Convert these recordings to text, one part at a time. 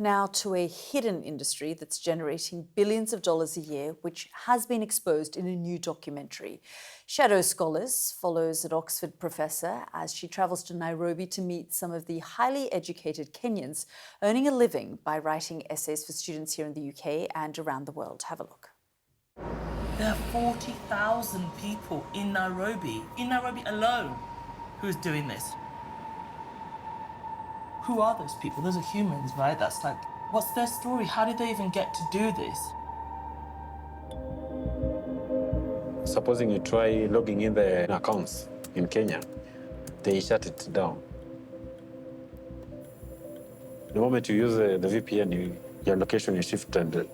now to a hidden industry that's generating billions of dollars a year, which has been exposed in a new documentary. Shadow Scholars follows an Oxford professor as she travels to Nairobi to meet some of the highly educated Kenyans earning a living by writing essays for students here in the UK and around the world. Have a look. There are 40,000 people in Nairobi alone, who's doing this. Who are those people? Those are humans, right? That's like, what's their story? How did they even get to do this? Supposing you try logging in the accounts in Kenya, they shut it down. The moment you use the VPN, your location is shifted.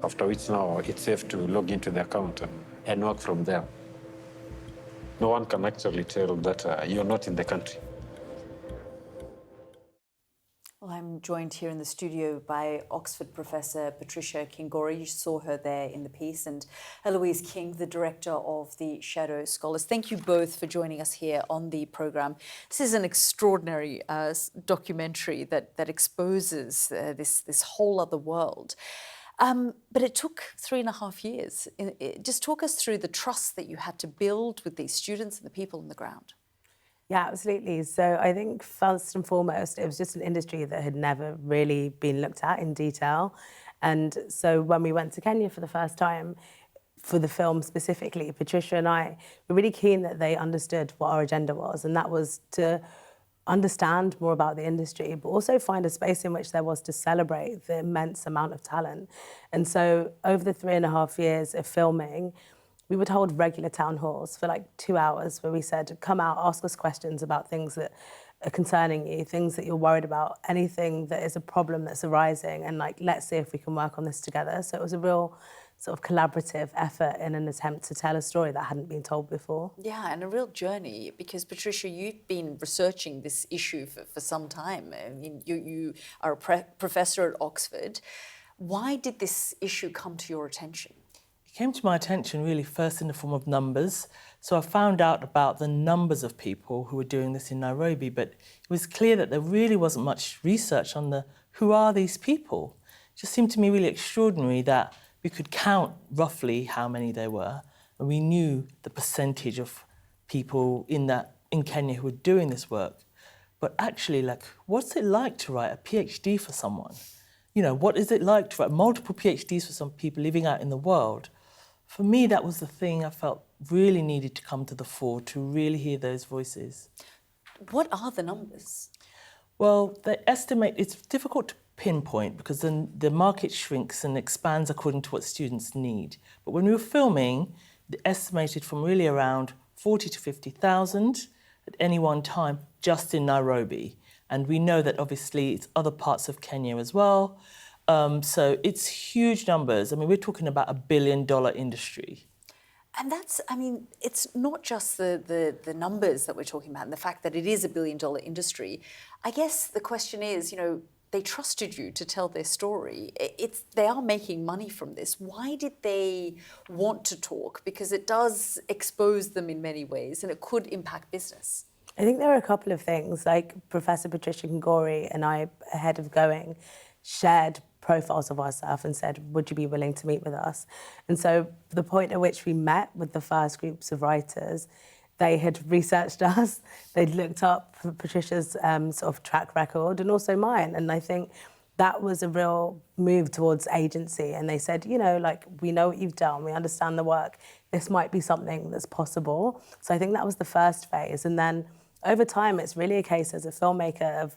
After which now it's safe to log into the account and work from there. No one can actually tell that you're not in the country. Well, I'm joined here in the studio by Oxford professor Patricia Kingori. You saw her there in the piece, and Eloise King, the director of the Shadow Scholars. Thank you both for joining us here on the programme. This is an extraordinary documentary that exposes this whole other world. But it took 3.5 years. Just talk us through the trust that you had to build with these students and the people on the ground. Yeah, absolutely. So I think first and foremost, it was just an industry that had never really been looked at in detail. And so when we went to Kenya for the first time, for the film specifically, Patricia and I were really keen that they understood what our agenda was. And that was to understand more about the industry, but also find a space in which there was to celebrate the immense amount of talent. And so over the 3.5 years of filming, we would hold regular town halls for like 2 hours where we said, come out, ask us questions about things that are concerning you, things that you're worried about, anything that is a problem that's arising, and like, let's see if we can work on this together. So it was a real sort of collaborative effort in an attempt to tell a story that hadn't been told before. Yeah, and a real journey, because Patricia, you've been researching this issue for some time. I mean, you are a professor at Oxford. Why did this issue come to your attention? It came to my attention really first in the form of numbers. So I found out about the numbers of people who were doing this in Nairobi, but it was clear that there really wasn't much research on who are these people. It just seemed to me really extraordinary that we could count roughly how many there were, and we knew the percentage of people in Kenya who were doing this work. But actually, like, what's it like to write a PhD for someone? You know, what is it like to write multiple PhDs for some people living out in the world? For me, that was the thing I felt really needed to come to the fore, to really hear those voices. What are the numbers? Well, they estimate, it's difficult to pinpoint because then the market shrinks and expands according to what students need. But when we were filming, they estimated from really around 40 to 50,000 at any one time just in Nairobi. And we know that obviously it's other parts of Kenya as well. So it's huge numbers. I mean, we're talking about $1 billion industry. And that's, I mean, it's not just the numbers that we're talking about and the fact that it is $1 billion industry. I guess the question is, you know, they trusted you to tell their story. They are making money from this. Why did they want to talk? Because it does expose them in many ways and it could impact business. I think there are a couple of things, like Professor Patricia Kingori and I, ahead of going, shared profiles of ourselves and said, would you be willing to meet with us? And so the point at which we met with the first groups of writers, they had researched us, they'd looked up Patricia's sort of track record and also mine. And I think that was a real move towards agency. And they said, you know, like, we know what you've done, we understand the work, this might be something that's possible. So I think that was the first phase. And then over time, it's really a case as a filmmaker of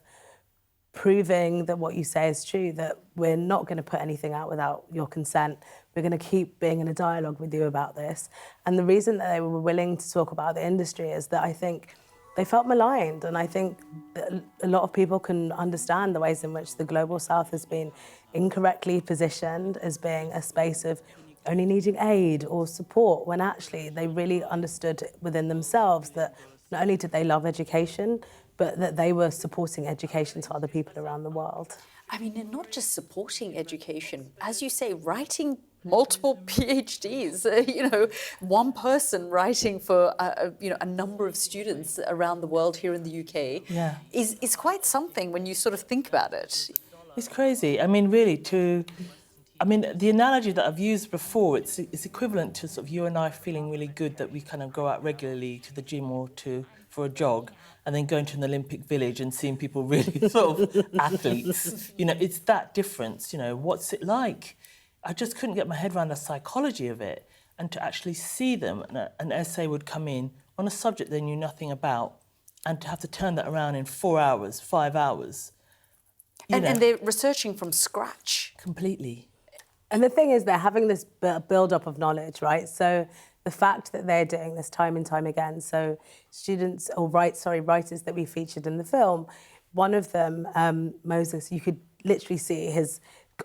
proving that what you say is true, that we're not going to put anything out without your consent. We're going to keep being in a dialogue with you about this. And the reason that they were willing to talk about the industry is that I think they felt maligned. And I think that a lot of people can understand the ways in which the Global South has been incorrectly positioned as being a space of only needing aid or support, when actually they really understood within themselves that not only did they love education, but that they were supporting education to other people around the world. I mean, and not just supporting education, as you say, writing multiple PhDs, one person writing for a number of students around the world here in the UK Yeah. is quite something when you sort of think about it. It's crazy. I mean, really, the analogy that I've used before, it's equivalent to sort of you and I feeling really good that we kind of go out regularly to the gym or for a jog, and then going to an Olympic village and seeing people really sort of athletes. It's that difference. What's it like? I just couldn't get my head around the psychology of it, and to actually see them, and an essay would come in on a subject they knew nothing about, and to have to turn that around in 4 hours, 5 hours. And they're researching from scratch. Completely. And the thing is, they're having this build-up of knowledge, right? So the fact that they're doing this time and time again, so writers that we featured in the film, one of them, Moses, you could literally see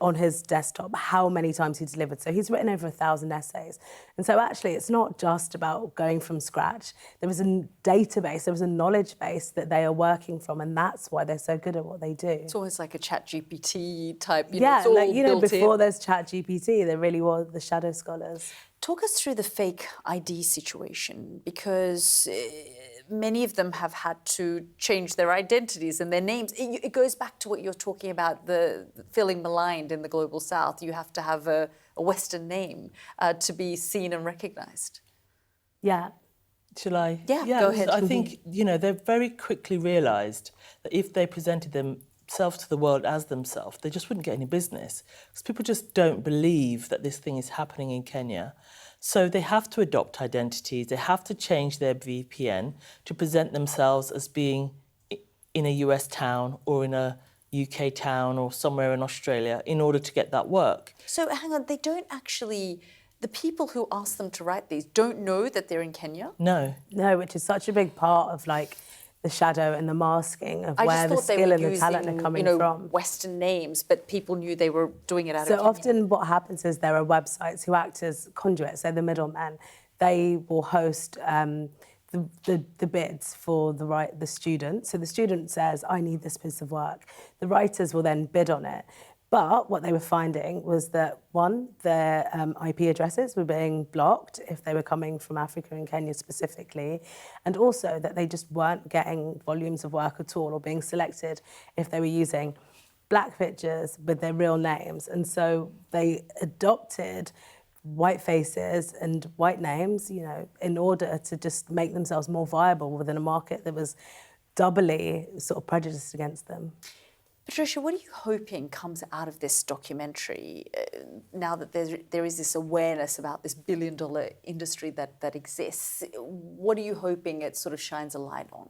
on his desktop how many times he delivered. So he's written over 1,000 essays. And so actually it's not just about going from scratch. There was a database, there was a knowledge base that they are working from, and that's why they're so good at what they do. It's almost like a ChatGPT type, it's all before in. there's ChatGPT, there really were the shadow scholars. Talk us through the fake ID situation, because many of them have had to change their identities and their names. It goes back to what you're talking about, the feeling maligned in the global south. You have to have a Western name to be seen and recognised. Yeah. Shall I? Yeah, go ahead. I think, they very quickly realised that if they presented themselves to the world as themselves, they just wouldn't get any business. Because people just don't believe that this thing is happening in Kenya. So they have to adopt identities, they have to change their VPN to present themselves as being in a US town or in a UK town or somewhere in Australia in order to get that work. So hang on, they don't actually, the people who ask them to write these don't know that they're in Kenya? No. No, which is such a big part of the shadow and the masking of where the skill and the talent are coming from. Western names, but people knew they were doing it out of Kenya. So often what happens is there are websites who act as conduits, so the middlemen. They will host the bids for the student. So the student says, I need this piece of work. The writers will then bid on it. But what they were finding was that, one, their IP addresses were being blocked if they were coming from Africa and Kenya specifically, and also that they just weren't getting volumes of work at all or being selected if they were using black pictures with their real names. And so they adopted white faces and white names, in order to just make themselves more viable within a market that was doubly sort of prejudiced against them. Patricia, what are you hoping comes out of this documentary now that there is this awareness about this billion-dollar industry that exists? What are you hoping it sort of shines a light on?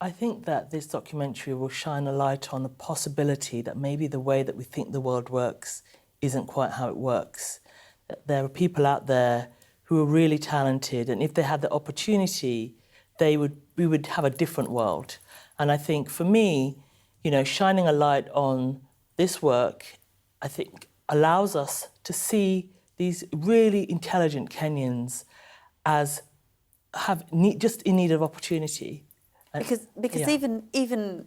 I think that this documentary will shine a light on the possibility that maybe the way that we think the world works isn't quite how it works. That there are people out there who are really talented, and if they had the opportunity, we would have a different world. And I think for me, shining a light on this work, I think, allows us to see these really intelligent Kenyans as just in need of opportunity. Because even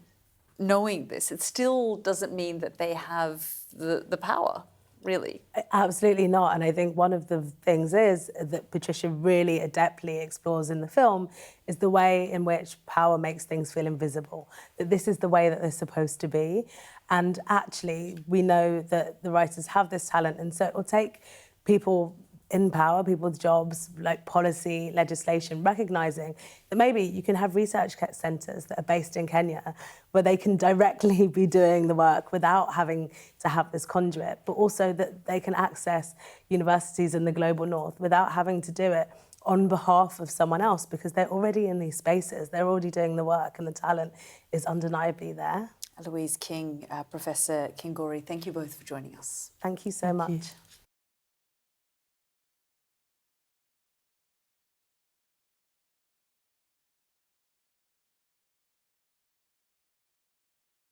knowing this, it still doesn't mean that they have the power, really. Absolutely not. And I think one of the things is that Patricia really adeptly explores in the film is the way in which power makes things feel invisible, that this is the way that they're supposed to be. And actually, we know that the writers have this talent, and so it will take people in power, people with jobs, like policy, legislation, recognising that maybe you can have research centres that are based in Kenya where they can directly be doing the work without having to have this conduit, but also that they can access universities in the global north without having to do it on behalf of someone else, because they're already in these spaces, they're already doing the work, and the talent is undeniably there. Louise King, Professor Kingori, thank you both for joining us. Thank you so much.